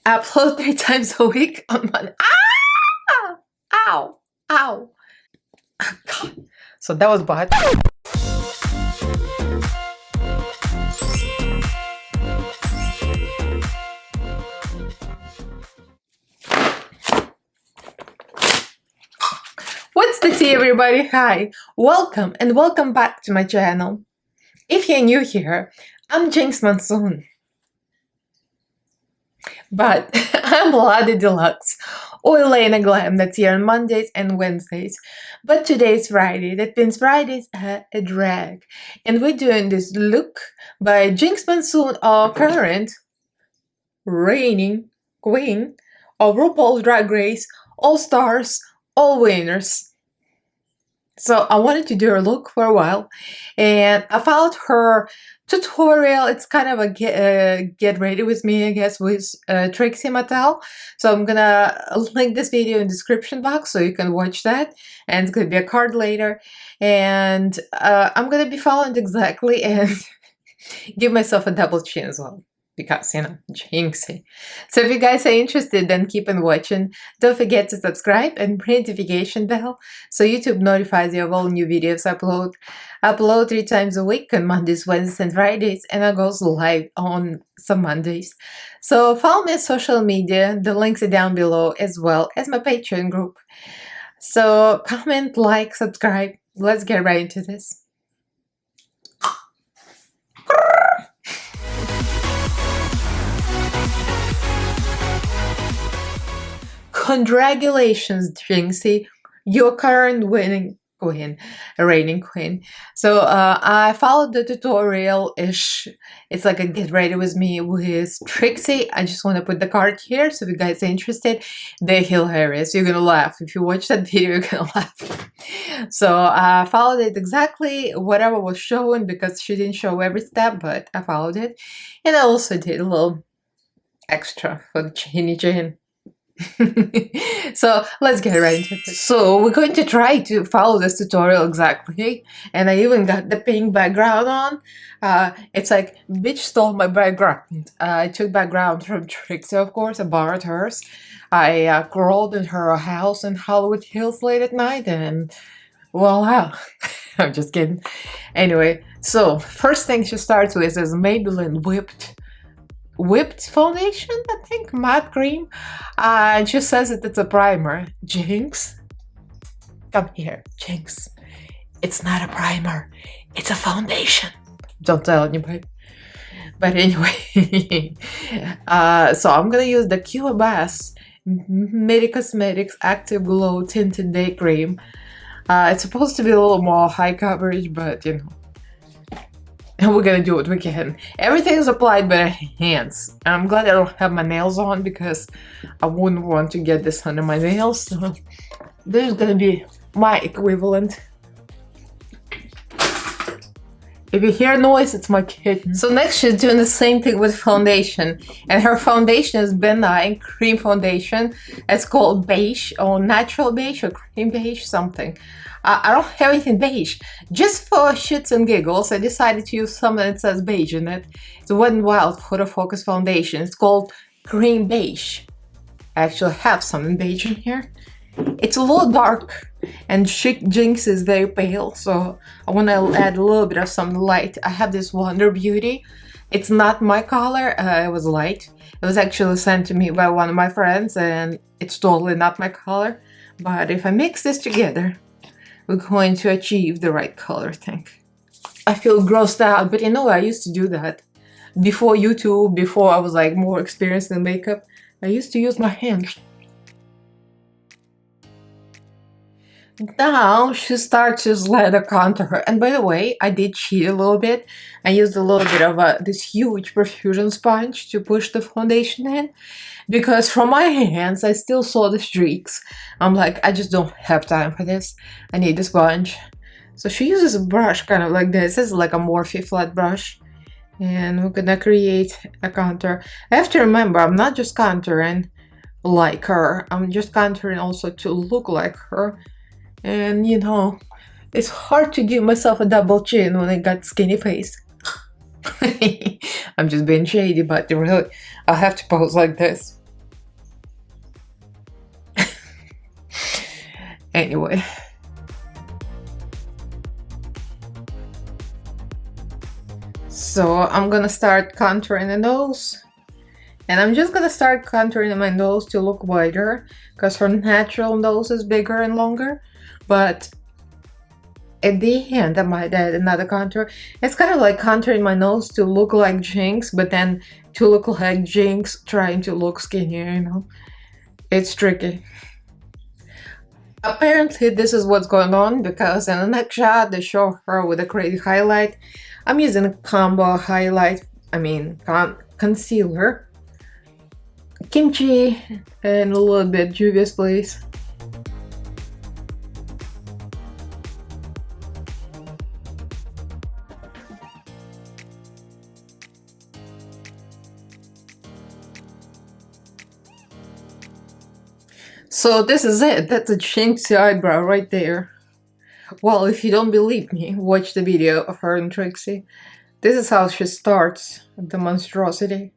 Upload 3 times a week on Monday. Ah! Ow! Ow! Oh, God. So that was bad. What's the tea, everybody? Hi, welcome and welcome back to my channel. If you're new here, I'm JINKX Monsoon. But I'm Bloody Deluxe, or Elaina Glam, that's here on Mondays and Wednesdays. But today's Friday, that means Fridays are a drag. And we're doing this look by JINKX Monsoon, our current reigning queen of Rupauls Drag Race, All Stars, All Winners. So I wanted to do her look for a while, and I followed her tutorial. It's kind of a get ready with me, I guess, with Trixie Mattel. So I'm gonna link this video in the description box so you can watch that, and it's gonna be a card later. And I'm gonna be following exactly and give myself a double chin as well, because, you know, jinxy. So if you guys are interested, then keep on watching. Don't forget to subscribe and press notification bell so YouTube notifies you of all new videos upload 3 times a week on Mondays, Wednesdays, and Fridays, and I goes live on some Mondays. So follow me on social media. The links are down below, as well as my Patreon group. So comment, like, subscribe. Let's get right into this. Congratulations, Jinxie, your current reigning queen. So I followed the tutorial-ish. It's like a get ready with me with Trixie. I just want to put the card here, so if you guys are interested, they're hilarious. You're gonna laugh. If you watch that video, you're gonna laugh. So I followed it exactly whatever was shown, because she didn't show every step, but I followed it. And I also did a little extra for the chin. So let's get right into it. So we're going to try to follow this tutorial exactly, and I even got the pink background on. It's like, bitch stole my background. I took background from Trixie, of course. I borrowed hers. I crawled in her house in Hollywood Hills late at night, and voila. I'm just kidding. Anyway, so first thing she starts with is Maybelline whipped foundation, I think, matte cream, and she says that it's a primer. Jinx, come here, Jinx. It's not a primer, it's a foundation. Don't tell anybody. But anyway, so I'm gonna use the Cubas Medi Cosmetics Active Glow Tinted Day Cream. It's supposed to be a little more high coverage, but you know, and we're gonna do what we can. Everything is applied by hands. I'm glad I don't have my nails on, because I wouldn't want to get this under my nails. So this is gonna be my equivalent. If you hear noise, it's my kitten. So next she's doing the same thing with foundation. And her foundation is benign cream foundation. It's called beige, or natural beige, or cream beige, something. I don't have anything beige. Just for shits and giggles, I decided to use something that says beige in it. It's a Wet n Wild Photo Focus foundation. It's called cream beige. I actually have something beige in here. It's a little dark, and Jinx is very pale, so I want to add a little bit of some light. I have this Wonder Beauty. It's not my color. It was light. It was actually sent to me by one of my friends, and it's totally not my color. But if I mix this together, we're going to achieve the right color, I think. I feel grossed out, but you know, I used to do that. Before YouTube, before I was like more experienced in makeup, I used to use my hands. Now she starts to let a contour. And by the way, I did cheat a little bit. I used a little bit of this huge perfusion sponge to push the foundation in, because from my hands I still saw the streaks. I'm like, I just don't have time for this. I need a sponge. So she uses a brush kind of like this. This is like a Morphe flat brush. And we're gonna create a contour. I have to remember, I'm not just contouring like her. I'm just contouring also to look like her. And you know, it's hard to give myself a double chin when I got skinny face. I'm just being shady, but really, I'll have to pose like this. Anyway. So I'm gonna start contouring the nose. And I'm just gonna start contouring my nose to look wider, because her natural nose is bigger and longer. But at the end, I might add another contour. It's kind of like contouring my nose to look like JINKX, but then to look like JINKX trying to look skinnier, you know? It's tricky. Apparently this is what's going on, because in the next shot they show her with a crazy highlight. I'm using a combo highlight, concealer, kimchi, and a little bit Juvia's Place. So this is it. That's a JINKX eyebrow right there. Well, if you don't believe me, watch the video of her and Trixie. This is how she starts the monstrosity.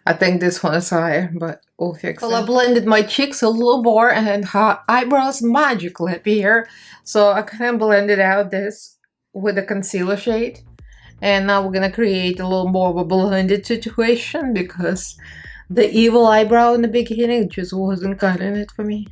I think this one is higher, but we'll fix it. Well, I blended my cheeks a little more and her eyebrows magically appear. So I kind of blended out this with a concealer shade. And now we're gonna create a little more of a blended situation, because the evil eyebrow in the beginning just wasn't cutting it for me.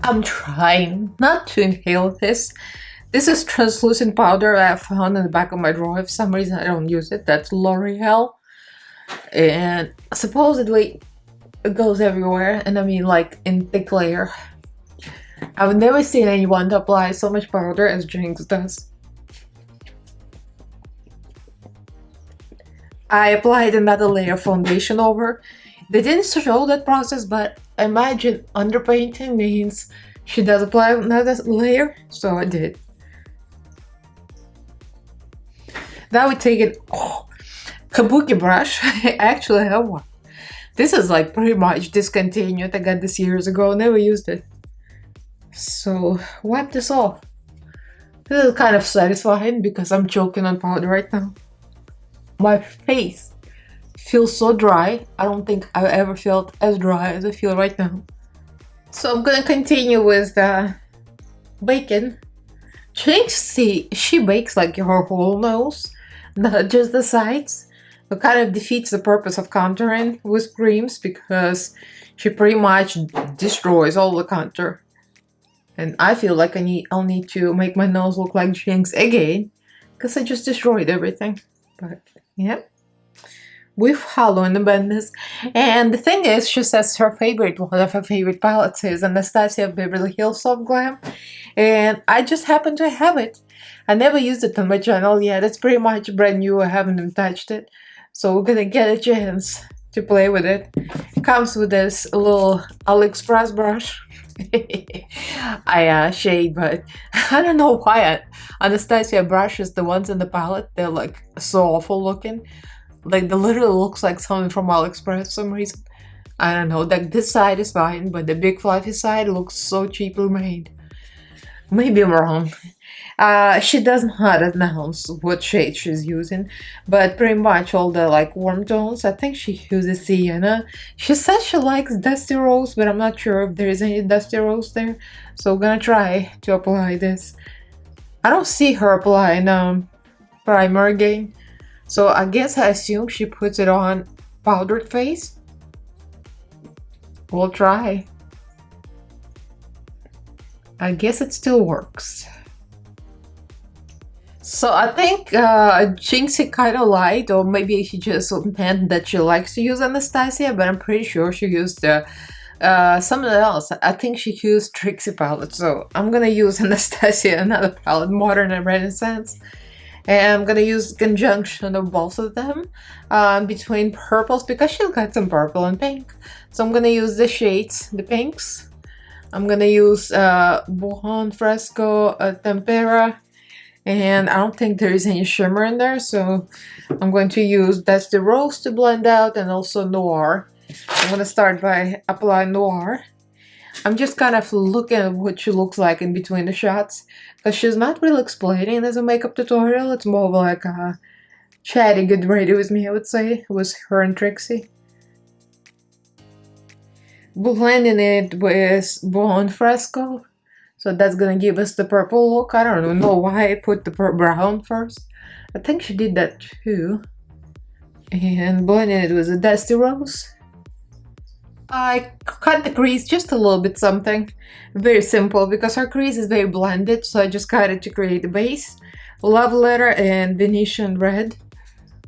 I'm trying not to inhale this. This is translucent powder I found in the back of my drawer. For some reason I don't use it. That's L'Oreal. And supposedly it goes everywhere. And I mean, like, in thick layer. I've never seen anyone to apply so much powder as JINKX does. I applied another layer of foundation over. They didn't show that process, but I imagine underpainting means she does apply another layer, so I did. Now we take it, kabuki brush. I actually have one. This is like pretty much discontinued. I got this years ago, never used it. So wipe this off. This is kind of satisfying because I'm choking on powder right now. My face feels so dry. I don't think I've ever felt as dry as I feel right now. So I'm gonna continue with the baking. JINKX, she bakes like her whole nose, not just the sides. It kind of defeats the purpose of contouring with creams, because she pretty much destroys all the contour. And I feel like I'll need to make my nose look like JINKX again, because I just destroyed everything. But yeah, we follow in the madness. And the thing is, she says one of her favorite palettes is Anastasia Beverly Hills Soft Glam, and I just happen to have it. I never used it on my channel yet. It's pretty much brand new. I haven't even touched it, so we're gonna get a chance to play with it. It comes with this little AliExpress brush. I shade, but I don't know why Anastasia brushes, the ones in the palette, they're like so awful looking. Like, they literally looks like something from AliExpress for some reason. I don't know, like this side is fine, but the big fluffy side looks so cheaply made. Maybe I'm wrong. She does not announce what shade she's using, but pretty much all the like warm tones. I think she uses sienna. She says she likes dusty rose, but I'm not sure if there is any dusty rose there. So I'm gonna try to apply this. I don't see her applying primer again, so I guess I assume she puts it on powdered face. We'll try. I guess it still works. So I think JINKX kind of lied, or maybe she just meant that she likes to use Anastasia, but I'm pretty sure she used something else. I think she used Trixie palette, so I'm gonna use Anastasia, another palette, Modern and Renaissance. And I'm gonna use conjunction of both of them between purples, because she's got some purple and pink. So I'm gonna use the shades, the pinks. I'm gonna use Buon Fresco Tempera, and I don't think there is any shimmer in there, so I'm going to use Dusty Rose to blend out, and also Noir. I'm gonna start by applying Noir. I'm just kind of looking at what she looks like in between the shots, because she's not really explaining as a makeup tutorial. It's more of like a chatty get ready with me, I would say. It was her and Trixie. Blending it with Blonde Fresco. So that's gonna give us the purple look. I don't know why I put the brown first. I think she did that too. And blending it with a Dusty Rose. I cut the crease just a little bit something. Very simple, because her crease is very blended, so I just cut it to create the base. Love Letter and Venetian Red.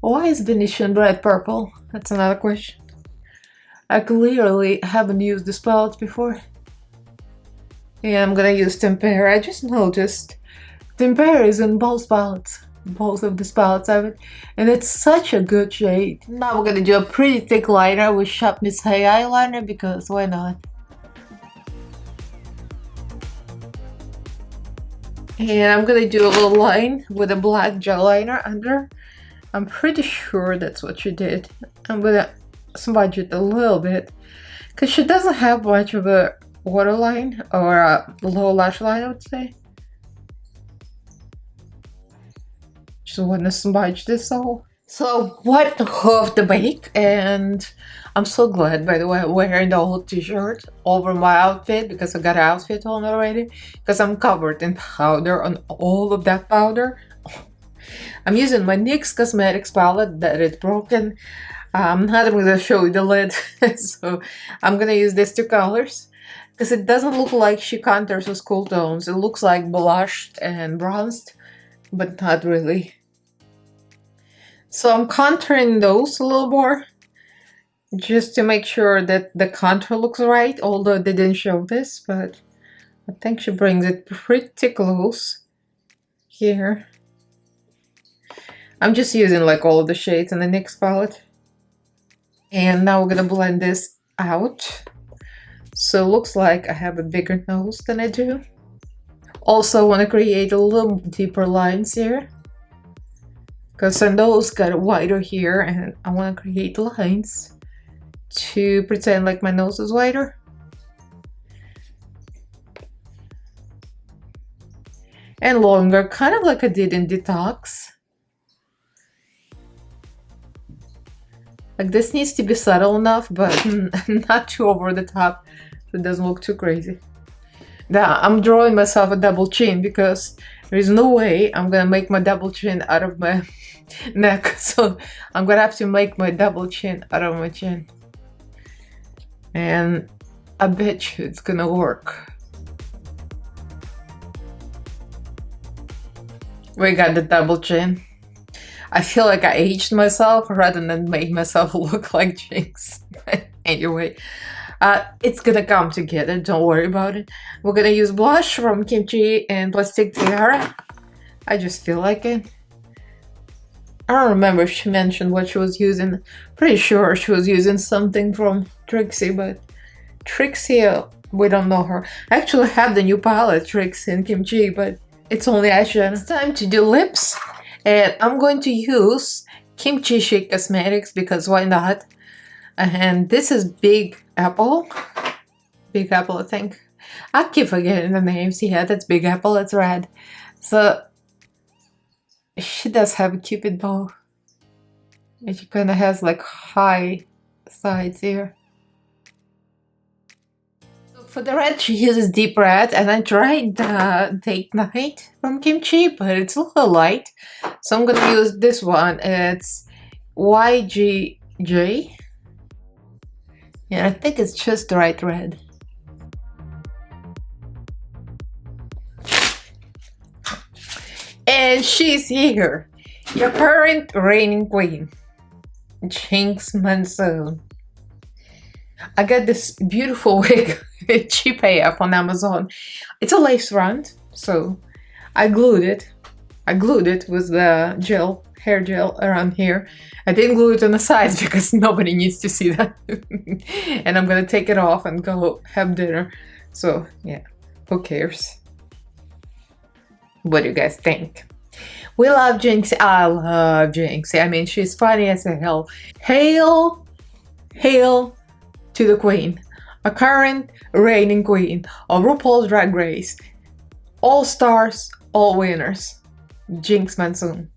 Why is Venetian Red purple? That's another question. I clearly haven't used this palette before. And I'm gonna use Tempera. I just noticed Tempera is in both palettes. Both of these palettes have it. And it's such a good shade. Now we're gonna do a pretty thick liner with Shop Miss Hay eyeliner, because why not? And I'm gonna do a little line with a black gel liner under. I'm pretty sure that's what she did. I'm gonna smudge it a little bit, because she doesn't have much of a waterline or a low lash line, I would say. Just want to smudge this all. So what of the bake, and I'm so glad, by the way, I'm wearing the old t-shirt over my outfit, because I got an outfit on already, because I'm covered in powder on all of that powder. I'm using my NYX Cosmetics palette that is broken. I'm not even gonna show you the lid, so I'm gonna use these two colors, because it doesn't look like she contours with cool tones. It looks like blushed and bronzed, but not really. So I'm contouring those a little more, just to make sure that the contour looks right, although they didn't show this, but I think she brings it pretty close here. I'm just using like all of the shades in the NYX palette. And now we're gonna blend this out. So it looks like I have a bigger nose than I do. Also want to create a little deeper lines here, because her nose got wider here, and I want to create lines to pretend like my nose is wider. And longer, kind of like I did in Detox. Like, this needs to be subtle enough, but not too over the top, so it doesn't look too crazy. Now, I'm drawing myself a double chin, because there is no way I'm gonna make my double chin out of my neck. So I'm gonna have to make my double chin out of my chin. And I bet you it's gonna work. We got the double chin. I feel like I aged myself rather than make myself look like JINKX. Anyway, it's gonna come together, don't worry about it. We're gonna use blush from Kimchi and Plastic Tiara. I just feel like it. I don't remember if she mentioned what she was using. Pretty sure she was using something from Trixie, but Trixie, we don't know her. I actually have the new palette, Trixie and Kimchi, but it's only eyeshadow. It's time to do lips. And I'm going to use Kimchi Chic Cosmetics, because why not? And this is Big Apple. Big Apple, I think. I keep forgetting the names. Yeah, that's Big Apple, it's red. So, she does have a cupid bow. And she kind of has like high sides here. For the red, she uses Deep Red, and I tried Date Night from Kimchi, but it's a little light. So I'm gonna use this one. It's YGJ. Yeah, I think it's just the right red. And she's here, your current reigning queen, JINKX Monsoon. I got this beautiful wig, cheap AF on Amazon. It's a lace front, so I glued it. I glued it with the gel, hair gel around here. I didn't glue it on the sides because nobody needs to see that. And I'm gonna take it off and go have dinner. So yeah, who cares? What do you guys think? We love JINKX. I love JINKX. I mean, she's funny as hell. Hail, hail to the queen. a current reigning queen of RuPaul's Drag Race. All stars, all winners. JINKX Monsoon.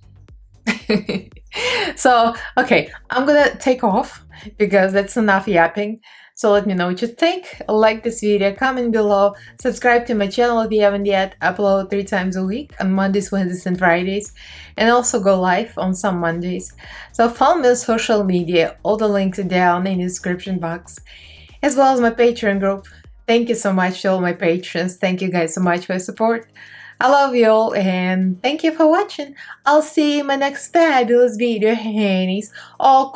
So, okay, I'm gonna take off because that's enough yapping. So let me know what you think. Like this video, comment below, subscribe to my channel if you haven't yet. Upload 3 times a week on Mondays, Wednesdays, and Fridays, and also go live on some Mondays. So follow me on social media. All the links are down in the description box, as well as my Patreon group. Thank you so much to all my patrons. Thank you guys so much for your support. I love you all and thank you for watching. I'll see you in my next fabulous video, honeys. Oh,